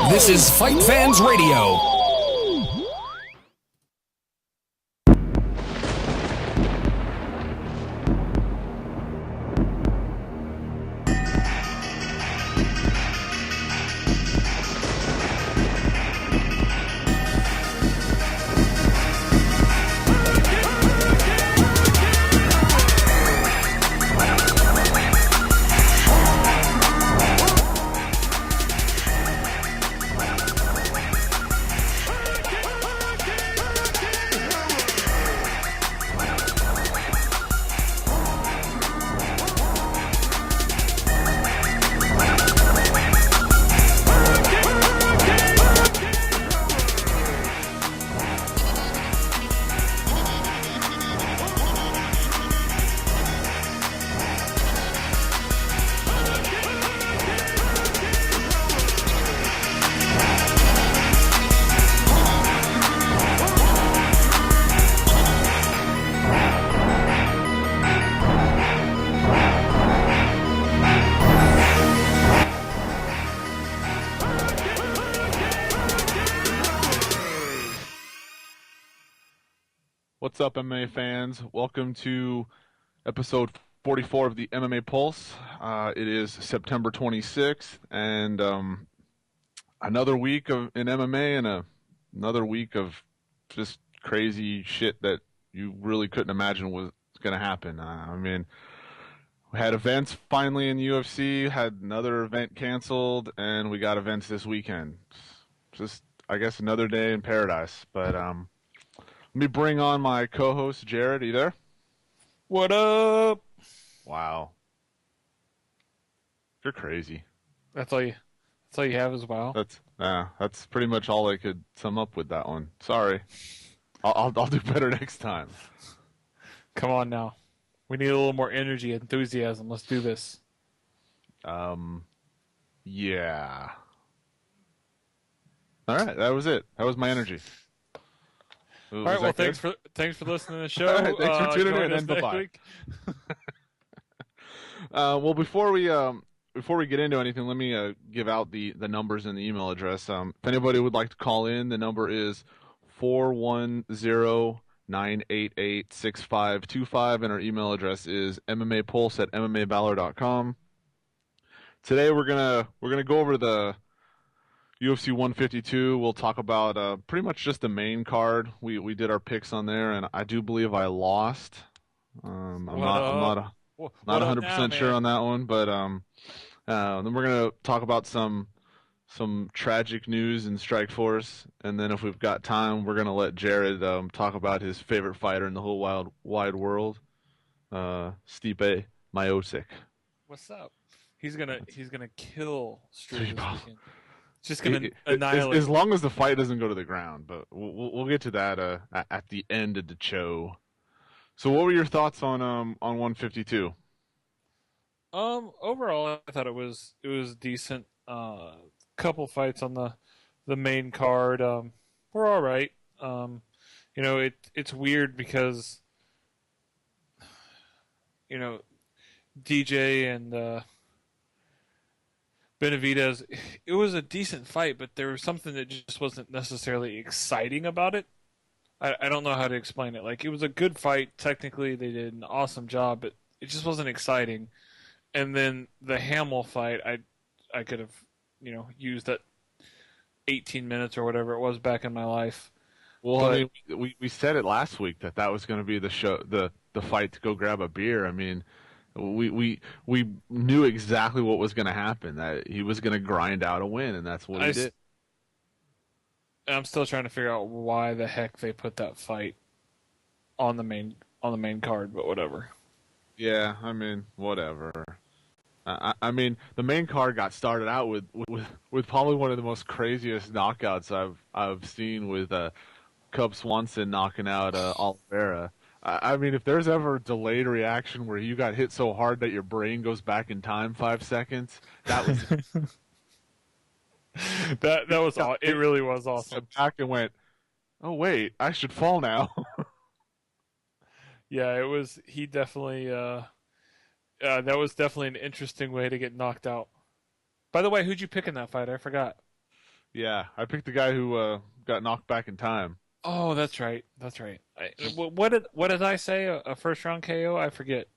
This is FightFans Radio. What's up, MMA fans? Welcome to episode 44 of the MMA Pulse. It is September 26th, and another week in MMA and another week of just crazy shit that you really couldn't imagine was going to happen. We had events finally in UFC, had another event canceled, and we got events this weekend. Just, I guess, another day in paradise, but let me bring on my co-host, Jared. Are you there? What up? Wow. You're crazy. That's all you have is wow. That's pretty much all I could sum up with that one. Sorry. I'll do better next time. Come on now. We need a little more energy, enthusiasm. Let's do this. Yeah. All right, that was it. That was my energy. All right, well, thanks for listening to the show. All right, thanks for tuning in, and bye-bye. Well, before we get into anything, let me give out the numbers and the email address. If anybody would like to call in, the number is 410-988-6525, and our email address is mmapulse@mmavalor.com. Today we're gonna go over the UFC 152. We'll talk about pretty much just the main card. We did our picks on there, and I do believe I lost. I'm not 100% sure on that one, but then we're gonna talk about some tragic news in Strikeforce, and then if we've got time, we're gonna let Jared talk about his favorite fighter in the whole wide world, Stipe Miocic. What's up? He's gonna kill Street this weekend. Just gonna annihilate. As long as the fight doesn't go to the ground, but we'll get to that at the end of the show. So, what were your thoughts on 152? Overall, I thought it was decent. Couple fights on the main card were all right. It's weird because DJ and Benavidez, it was a decent fight, but there was something that just wasn't necessarily exciting about it. I don't know how to explain it. Like, it was a good fight. Technically, they did an awesome job, but it just wasn't exciting. And then the Hamill fight, I could have, used that 18 minutes or whatever it was back in my life. Well, but, we said it last week that was going to be the show, the fight to go grab a beer. I mean, we knew exactly what was going to happen, that he was going to grind out a win, and that's what he did. I'm still trying to figure out why the heck they put that fight on the main card, but whatever. Yeah, I mean, whatever. I mean, the main card got started out with probably one of the most craziest knockouts I've seen, with Cub Swanson knocking out Oliveira. I mean, if there's ever delayed reaction where you got hit so hard that your brain goes back in time 5 seconds, that was that was it. Really was awesome. Back and went, oh wait, I should fall now. Yeah, it was. He definitely. That was definitely an interesting way to get knocked out. By the way, who'd you pick in that fight? I forgot. Yeah, I picked the guy who got knocked back in time. Oh, that's right. That's right. What did I say? A first round KO? I forget.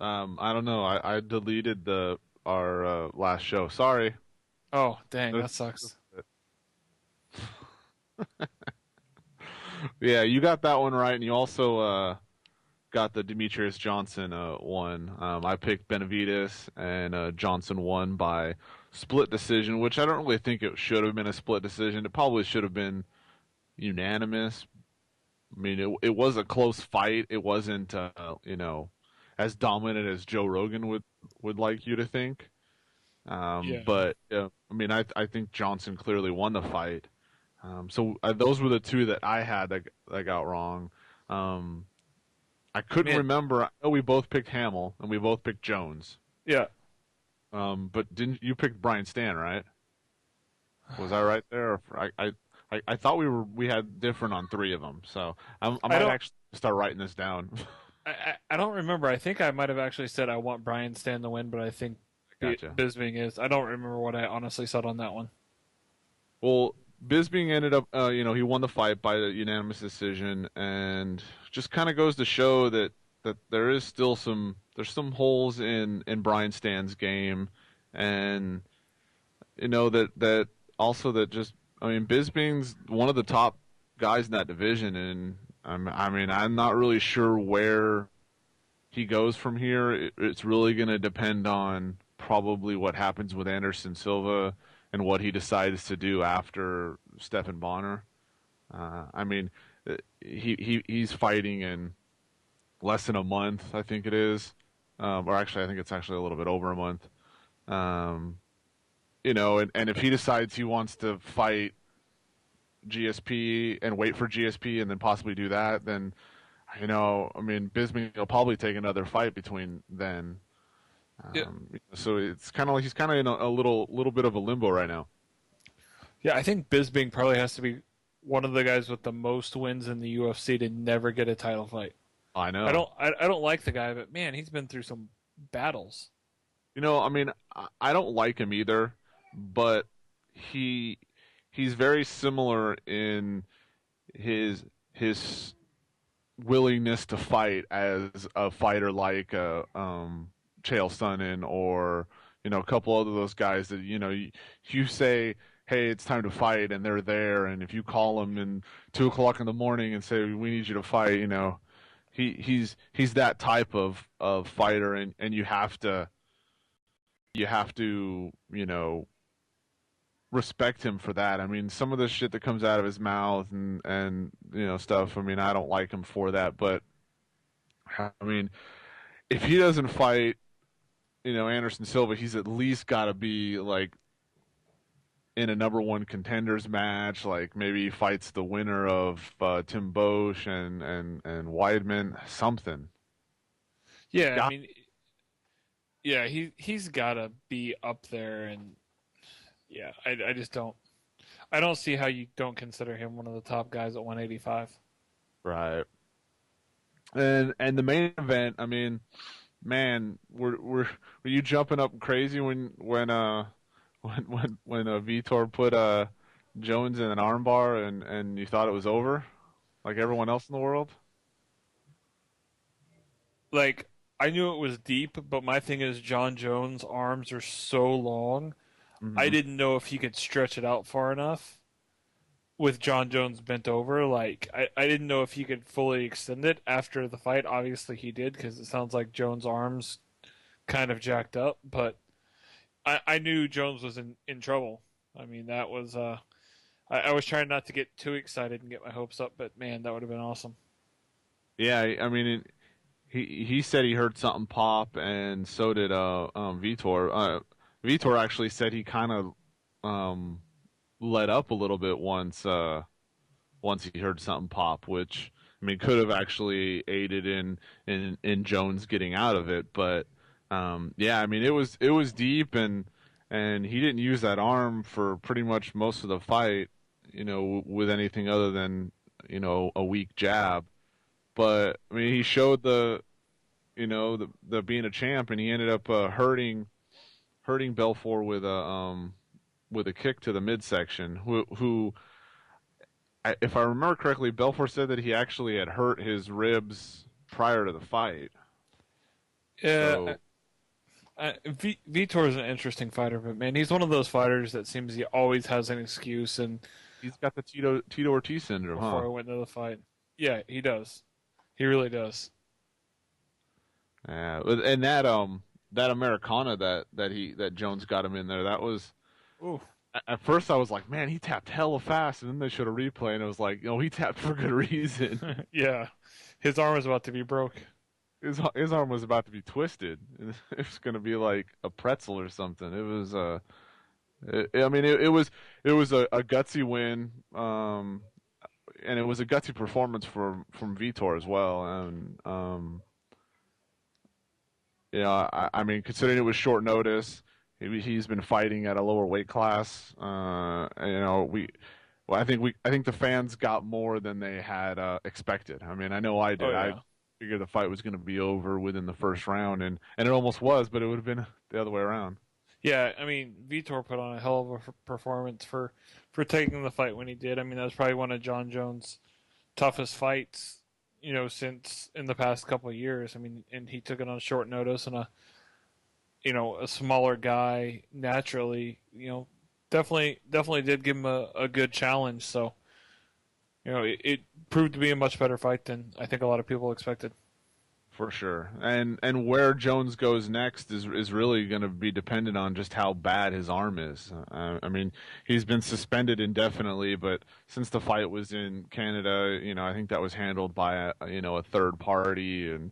I don't know. I deleted our last show. Sorry. Oh, dang, that sucks. Yeah, you got that one right, and you also got the Demetrius Johnson one. I picked Benavidez, and Johnson won by split decision, which I don't really think it should have been a split decision. It probably should have been unanimous. I mean, it was a close fight. It wasn't as dominant as Joe Rogan would like you to think. Yeah. But I mean, I think Johnson clearly won the fight. So those were the two that I had that got wrong. I couldn't Man, remember. I know we both picked Hamill and we both picked Jones. yeah. But didn't you pick Brian Stan, right? Was I right there? I thought we had different on three of them. So I I might don't actually start writing this down. I don't remember. I think I might have actually said I want Brian Stan to win, but I think Gotcha. Bisping is. I don't remember what I honestly said on that one. Well, Bisping ended up, he won the fight by the unanimous decision, and just kind of goes to show that there is still there's some holes in Brian Stan's game, and that also that just I mean Bisping's one of the top guys in that division, and I mean I'm not really sure where he goes from here. It's really going to depend on probably what happens with Anderson Silva and what he decides to do after Stephan Bonner. I mean, he's fighting in less than a month, I think it is, or actually, I think it's actually a little bit over a month. Um, and if he decides he wants to fight GSP and wait for GSP and then possibly do that, then I mean, Bisping will probably take another fight between then. Yeah. So it's kind of like he's kind of in a little bit of a limbo right now. Yeah, I think Bisping probably has to be one of the guys with the most wins in the UFC to never get a title fight. I know. I don't like the guy, but man, he's been through some battles. I mean, I don't like him either, but he's very similar in his willingness to fight as a fighter like Chael Sonnen or a couple of those guys that you say, hey, it's time to fight, and they're there, and if you call them in 2 o'clock in the morning and say we need you to fight, he's that type of fighter, and you have to respect him for that. I mean, some of the shit that comes out of his mouth and stuff. I mean, I don't like him for that, but I mean, if he doesn't fight, Anderson Silva, he's at least got to be like in a number one contenders match. Like maybe he fights the winner of Tim Bosch and Weidman, something. Yeah, I mean, yeah, he's got to be up there, and yeah, I just don't. I don't see how you don't consider him one of the top guys at 185. Right. And the main event, I mean, man, were you jumping up crazy when Vitor put Jones in an armbar and you thought it was over, like everyone else in the world? Like I knew it was deep, but my thing is John Jones' arms are so long. I Mm-hmm. didn't know if he could stretch it out far enough with John Jones bent over. Like I didn't know if he could fully extend it after the fight. Obviously he did because it sounds like Jones' arms kind of jacked up. But I knew Jones was in trouble. I mean that was I was trying not to get too excited and get my hopes up, but man, that would have been awesome. Yeah, I mean, he said he heard something pop, and so did Vitor. Vitor actually said he kind of let up a little bit once he heard something pop, which I mean could have actually aided in Jones getting out of it. But yeah, I mean it was deep, and he didn't use that arm for pretty much most of the fight, with anything other than a weak jab. But I mean he showed the being a champ, and he ended up hurting Belfort with a with a kick to the midsection. If I remember correctly, Belfort said that he actually had hurt his ribs prior to the fight. Yeah, So Vitor's an interesting fighter, but man, he's one of those fighters that seems he always has an excuse. And he's got the Tito Ortiz syndrome, before I huh? went into the fight, yeah, he does. He really does. Yeah, and that Americana that Jones got him in there, that was Ooh, at first I was like, man, he tapped hella fast, and then they showed a replay, and it was like, no, he tapped for good reason. yeah, his arm is about to be broke. His arm was about to be twisted. It was going to be like a pretzel or something. It was it was a gutsy win, and it was a gutsy performance from Vitor as well, and I mean, considering it was short notice, he's been fighting at a lower weight class. I think the fans got more than they had expected. I mean, I know I did. Oh, yeah. I figured the fight was going to be over within the first round, and it almost was, but it would have been the other way around. Yeah, I mean, Vitor put on a hell of a performance for taking the fight when he did. I mean, that was probably one of John Jones' toughest fights, since in the past couple of years. I mean, and he took it on short notice, and a smaller guy naturally, definitely did give him a good challenge. So, it proved to be a much better fight than I think a lot of people expected. For sure, and where Jones goes next is really going to be dependent on just how bad his arm is. I mean, he's been suspended indefinitely, but since the fight was in Canada, I think that was handled by a third party, and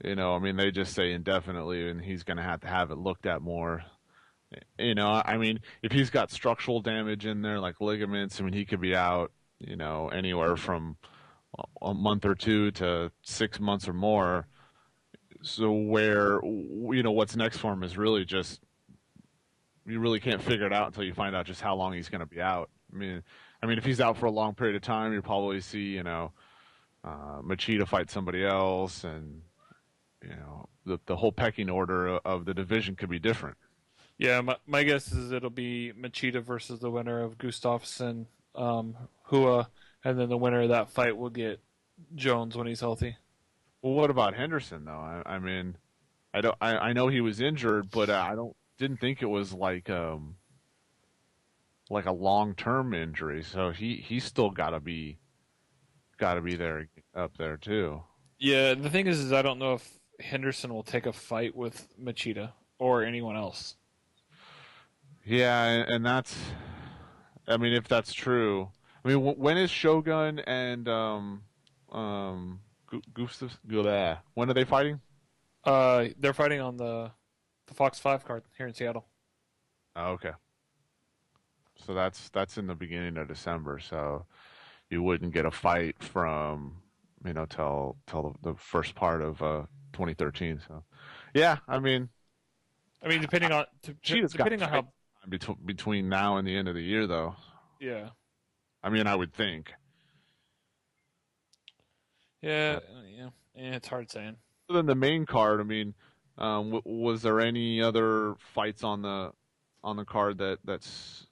I mean, they just say indefinitely, and he's going to have it looked at more. I mean, if he's got structural damage in there, like ligaments, I mean, he could be out, anywhere from a month or two to 6 months or more. So what's next for him is really just, you really can't figure it out until you find out just how long he's going to be out. I mean, if he's out for a long period of time, you'll probably see, Machida fight somebody else, and the whole pecking order of the division could be different. Yeah, my guess is it'll be Machida versus the winner of Gustafsson, Hua, and then the winner of that fight will get Jones when he's healthy. Well, what about Henderson though? I mean, I know he was injured, but didn't think it was like a long-term injury. So he's still got to be there up there too. Yeah, the thing is I don't know if Henderson will take a fight with Machida or anyone else. Yeah, and that's, I mean, if that's true, I mean, when is Shogun and Gustav? When are they fighting? They're fighting on the Fox 5 card here in Seattle. Oh, okay. So that's in the beginning of December. So you wouldn't get a fight from till the first part of 2013. So yeah, I mean, depending on how between now and the end of the year, though. Yeah. I mean, I would think. Yeah, it's hard saying. Other than the main card, I mean, was there any other fights on the card that's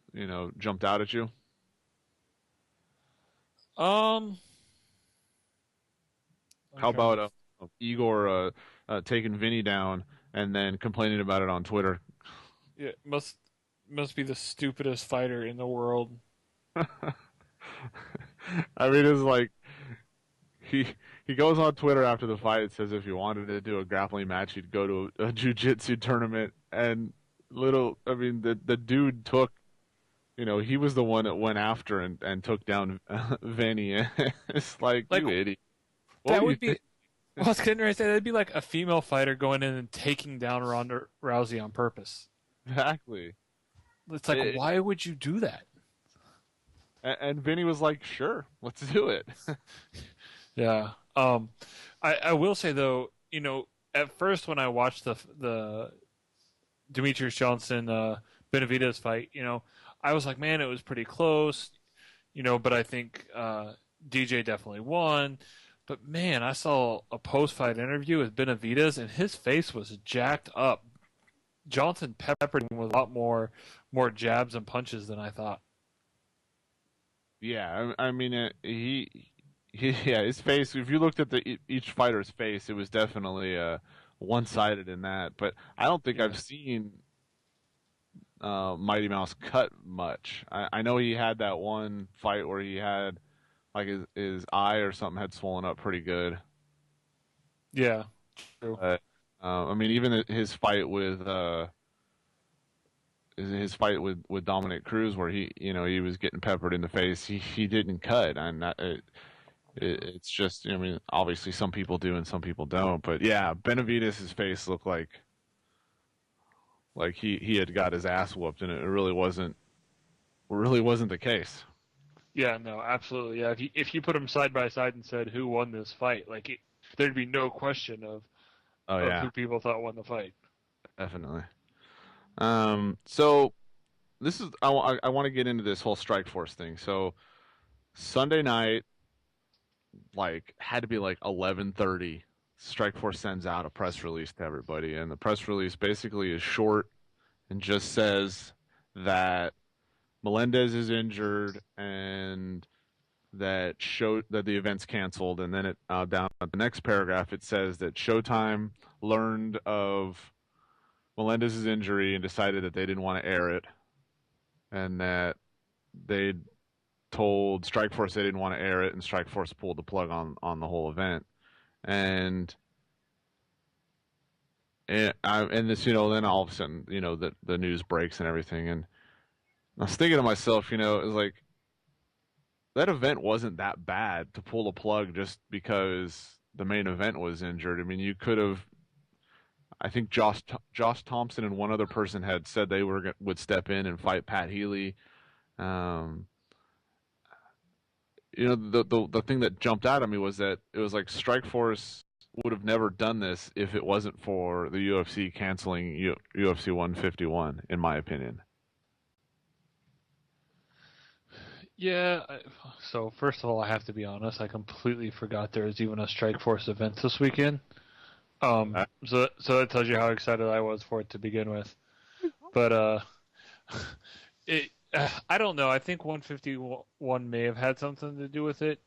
jumped out at you? How about Igor taking Vinny down and then complaining about it on Twitter? Yeah, must be the stupidest fighter in the world. I mean, it's like he goes on Twitter after the fight, says if he wanted to do a grappling match, he'd go to a jiu-jitsu tournament. And the dude took, he was the one that went after and took down Vinny. It's like you idiot. That would be. I was going to say that'd be like a female fighter going in and taking down Ronda Rousey on purpose. Exactly. It's like, why would you do that? And Vinny was like, "Sure, let's do it." Yeah. I will say though, at first when I watched the Demetrius Johnson Benavidez fight, I was like, man, it was pretty close, but I think DJ definitely won. But man, I saw a post-fight interview with Benavidez, and his face was jacked up Johnson peppered him with a lot more jabs and punches than I thought. Yeah, I mean, yeah, his face. If you looked at each fighter's face, it was definitely one-sided in that. But I don't think Yeah. I've seen Mighty Mouse cut much. I know he had that one fight where he had like his eye or something had swollen up pretty good. Yeah, true. But I mean, even his fight with Dominic Cruz, where he was getting peppered in the face, he didn't cut, and it's just, I mean, obviously some people do and some people don't, but yeah, Benavidez's face looked like he had got his ass whooped, and it really wasn't the case. Yeah, no, absolutely. Yeah, if you put them side by side and said who won this fight, there'd be no question Oh of yeah, who people thought won the fight. definitely. So this is I want to get into this whole Strikeforce thing. So Sunday night, like, had to be like 11:30. Strikeforce sends out a press release to everybody, and the press release basically is short and just says that Melendez is injured and that the event's canceled. And then down at the next paragraph it says that Showtime learned of Melendez's injury and decided that they didn't want to air it, and that they told Strikeforce they didn't want to air it, and Strikeforce pulled the plug on the whole event. And this, then all of a sudden, the news breaks and everything. And I was thinking to myself, it was like, that event wasn't that bad to pull the plug just because the main event was injured. I mean, you could have. I think Josh Thompson and one other person had said they would step in and fight Pat Healy. The thing that jumped out at me was that it was like Strikeforce would have never done this if it wasn't for the UFC canceling UFC 151, in my opinion. Yeah. So first of all, I have to be honest. I completely forgot there was even a Strikeforce event this weekend. So that tells you how excited I was for it to begin with. But I don't know. I think 151 may have had something to do with it,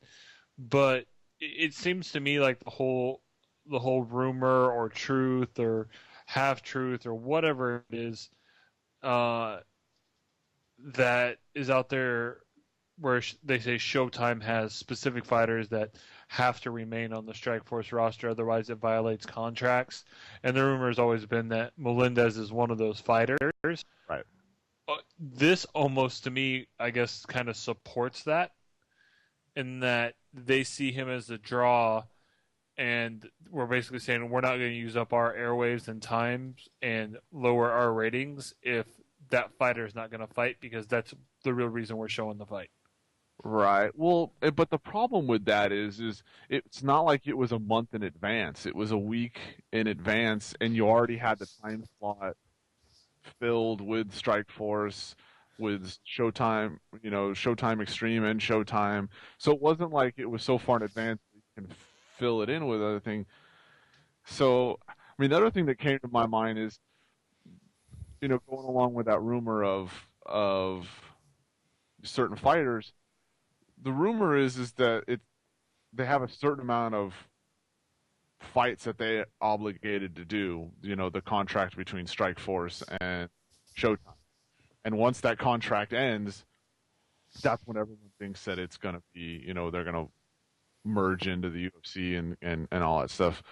but it seems to me like the whole rumor or truth or half truth or whatever it is that is out there, where they say Showtime has specific fighters that have to remain on the Strikeforce roster, otherwise it violates contracts. And the rumor has always been that Melendez is one of those fighters. Right. This almost, to me, I guess, kind of supports that, in that they see him as a draw, and we're basically saying we're not going to use up our airwaves and times and lower our ratings if that fighter is not going to fight, because that's the real reason we're showing the fight. Right. Well, but the problem with that is it's not like it was a month in advance. It was a week in advance, and you already had the time slot filled with Strikeforce, with Showtime, Showtime Extreme and Showtime. So it wasn't like it was so far in advance that you can fill it in with other things. So, I mean, the other thing that came to my mind is, going along with that rumor of certain fighters. The rumor is that they have a certain amount of fights that they obligated to do, the contract between Strikeforce and Showtime. And once that contract ends, that's when everyone thinks that it's going to be, they're going to merge into the UFC and all that stuff.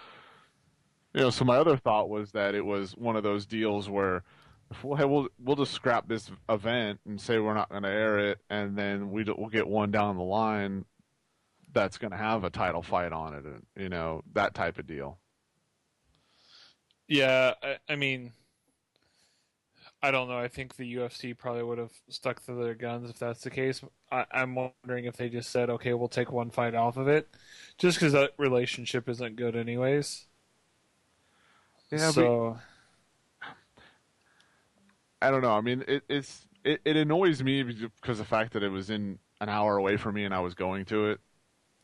So my other thought was that it was one of those deals where, we'll just scrap this event and say we're not going to air it, and then we'll get one down the line that's going to have a title fight on it, and that type of deal. Yeah, I mean, I don't know. I think the UFC probably would have stuck to their guns if that's the case. I'm wondering if they just said, okay, we'll take one fight off of it, just because that relationship isn't good anyways. Yeah, so I don't know. I mean, it annoys me because of the fact that it was in an hour away from me and I was going to it.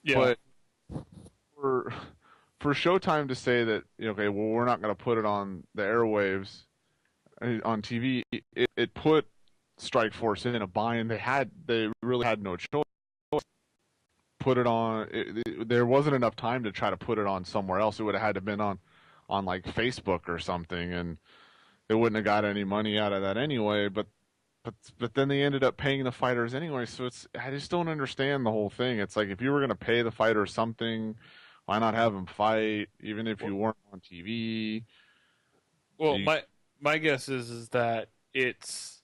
yeah. But for Showtime to say that, okay, well, we're not going to put it on the airwaves, on TV, it put Strikeforce in a bind. They really had no choice. Put it on. There wasn't enough time to try to put it on somewhere else. It would have had to been on like Facebook or something, and they wouldn't have got any money out of that anyway. But then they ended up paying the fighters anyway. So I just don't understand the whole thing. It's like if you were going to pay the fighter something, why not have them fight, even if you weren't on TV? Well, my guess is that it's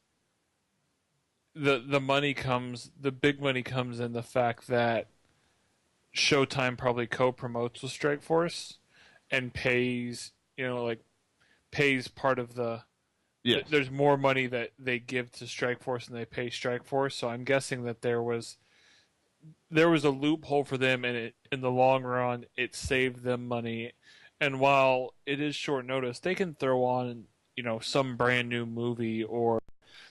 the money comes, the big money comes in the fact that Showtime probably co-promotes with Strikeforce and pays, pays part of the. Yes. There's more money that they give to Strikeforce than they pay Strikeforce, so I'm guessing that there was a loophole for them, and in the long run, it saved them money. And while it is short notice, they can throw on, some brand new movie, or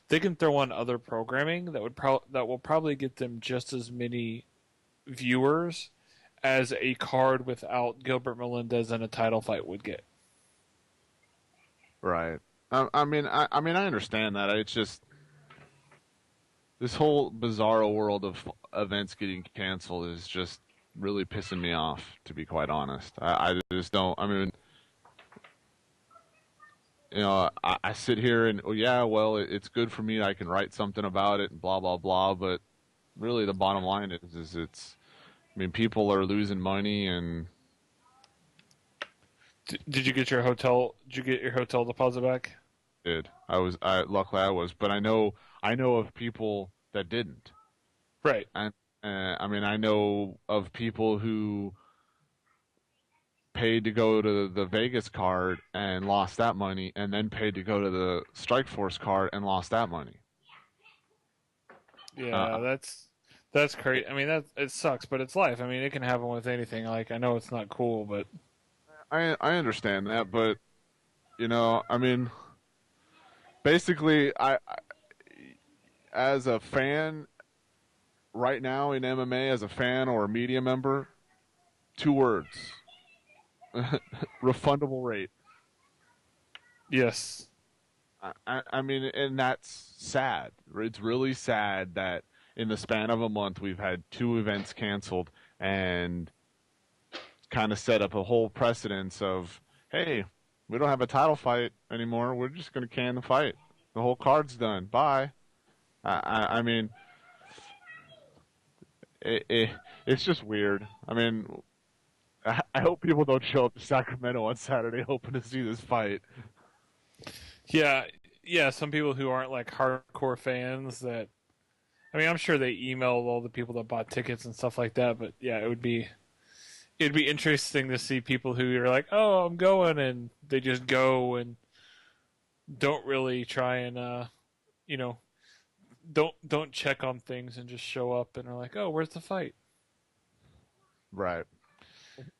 they can throw on other programming that will probably get them just as many viewers as a card without Gilbert Melendez and a title fight would get. Right. I mean, I understand that. It's just this whole bizarro world of events getting canceled is just really pissing me off, to be quite honest. I just don't. I mean, I sit here and, oh yeah, well, it's good for me. I can write something about it and blah blah blah. But really, the bottom line is it's. I mean, people are losing money and. Did you get your hotel? Did you get your hotel deposit back? Luckily I was, but I know of people that didn't. Right. And I mean, I know of people who paid to go to the Vegas card and lost that money, and then paid to go to the Strikeforce card and lost that money. Yeah, that's crazy. I mean, it sucks, but it's life. I mean, it can happen with anything. Like, I know it's not cool, but I understand that, but I mean, basically, I as a fan right now in MMA, as a fan or a media member, 2 words: refundable rate. yes. I mean, and that's sad. It's really sad that in the span of a month we've had 2 events canceled and kind of set up a whole precedence of, hey, we don't have a title fight anymore. We're just going to can the fight. The whole card's done. Bye. I mean, it's just weird. I mean, I hope people don't show up to Sacramento on Saturday hoping to see this fight. Yeah. Some people who aren't like hardcore fans that, I mean, I'm sure they emailed all the people that bought tickets and stuff like that. But yeah, it'd be interesting to see people who are like, oh, I'm going, and they just go and don't really try and don't check on things and just show up and are like, oh, where's the fight? Right.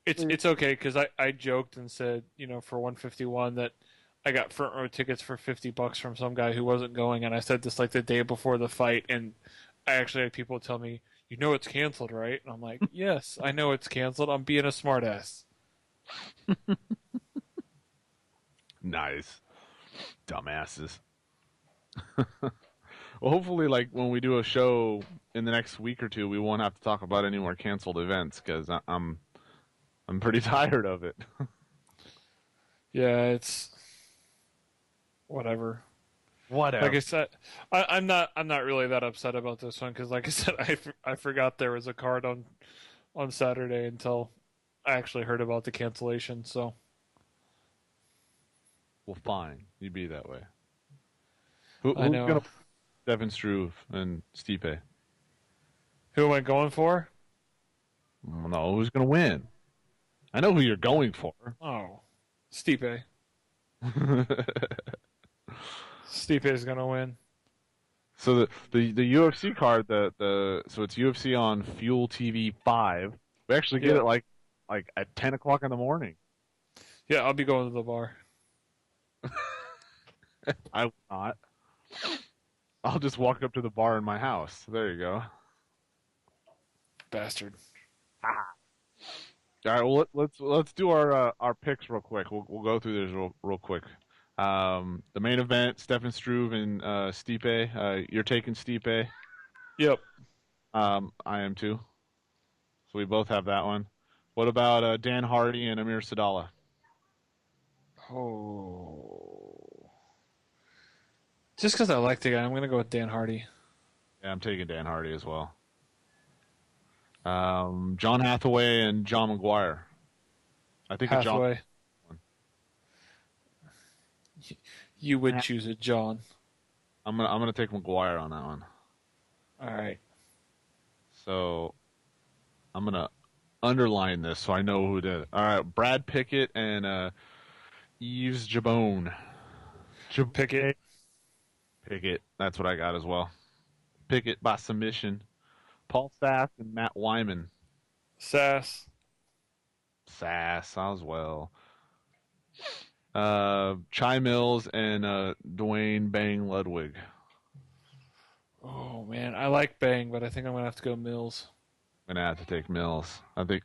It's okay because I joked and said, for 151 that I got front row tickets for $50 from some guy who wasn't going, and I said this like the day before the fight, and I actually had people tell me, it's canceled, right? And I'm like, yes, I know it's canceled. I'm being a smartass. Nice. Dumbasses. Well, hopefully, like, when we do a show in the next week or 2, we won't have to talk about any more canceled events, because I'm pretty tired of it. Yeah, it's whatever. Whatever. Like I said, I'm not really that upset about this one because, like I said, I forgot there was a card on Saturday until I actually heard about the cancellation. So, Well, fine. You be that way. I Who's know. gonna Devin Struve and Stipe? Who am I going for? No, who's gonna win? I know who you're going for. Oh, Stipe. Stipe is gonna win. So the UFC card, so it's UFC on Fuel TV 5. We actually get it like at 10 o'clock in the morning. Yeah, I'll be going to the bar. I will not. I'll just walk up to the bar in my house. There you go. Bastard. All right, well let's do our picks real quick. We'll go through this real quick. The main event, Stefan Struve and Stipe. You're taking Stipe. Yep. I am too. So we both have that one. What about Dan Hardy and Amir Sadallah? Oh. Just because I like the guy, I'm going to go with Dan Hardy. Yeah, I'm taking Dan Hardy as well. John Hathaway and John McGuire. I think a John. Hathaway. You would choose a John. I'm gonna take McGuire on that one. All right. So I'm gonna underline this so I know who did it. All right, Brad Pickett and Yves Jabone. Pickett. Pickett. That's what I got as well. Pickett by submission. Paul Sass and Matt Wyman. Sass. Sass as well. Chai Mills and Dwayne Bang Ludwig. Oh man, I like Bang, but I think I'm gonna have to go Mills. I'm gonna have to take Mills. I think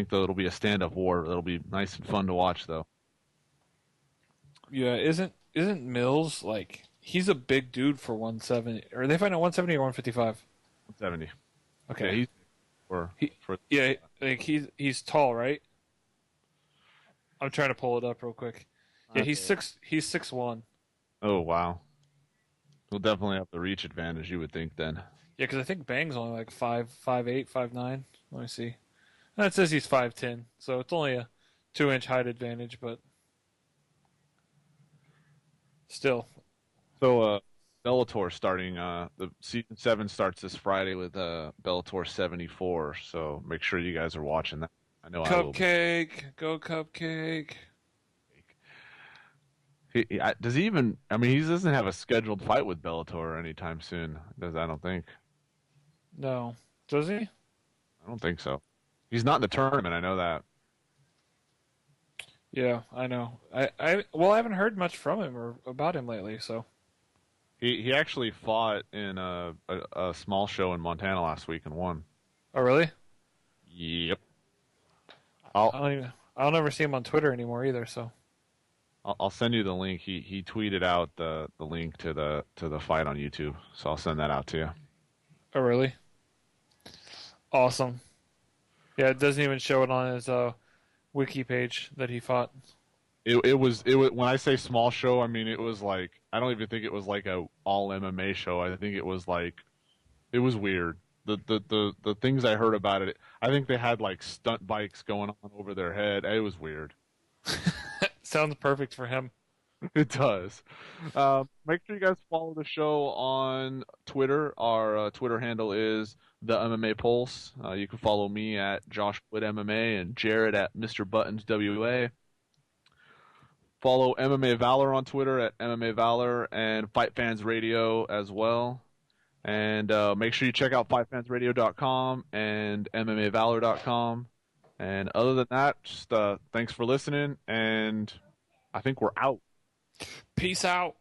though it'll be a stand-up war. It'll be nice and fun to watch though. Yeah, isn't Mills like he's a big dude for 170? Are they fighting at 170 or 155? 170. Okay. Yeah, like he's tall, right? I'm trying to pull it up real quick. Yeah, he's 6'1". Oh wow. We'll definitely have the reach advantage, you would think then. Yeah, because I think Bang's only like 5'8", 5'9". Let me see. And it says he's 5'10", so it's only a 2-inch height advantage, but still. So Bellator starting the season 7 starts this Friday with Bellator 74. So make sure you guys are watching that. I know Cupcake, go Cupcake. Does he even? I mean, he doesn't have a scheduled fight with Bellator anytime soon. Does I don't think. No, does he? I don't think so. He's not in the tournament. I know that. Yeah, I know. I haven't heard much from him or about him lately. So he actually fought in a small show in Montana last week and won. Oh, really? Yep. I'll never see him on Twitter anymore either. So I'll send you the link. He tweeted out the link to the fight on YouTube, so I'll send that out to you. Oh, really? Awesome. Yeah, it doesn't even show it on his wiki page that he fought. It was when I say small show, I mean it was like I don't even think it was like a all MMA show. I think it was like it was weird. The things I heard about it, I think they had like stunt bikes going on over their head. It was weird. Sounds perfect for him. It does. Make sure you guys follow the show on Twitter. Our Twitter handle is the MMA Pulse. You can follow me at Josh Wood MMA and Jared at Mr. Buttons WA. Follow MMA Valor on Twitter at MMA Valor and FightFans Radio as well. And make sure you check out FightFansRadio.com and MMAValor.com. And other than that, just thanks for listening, and I think we're out. Peace out.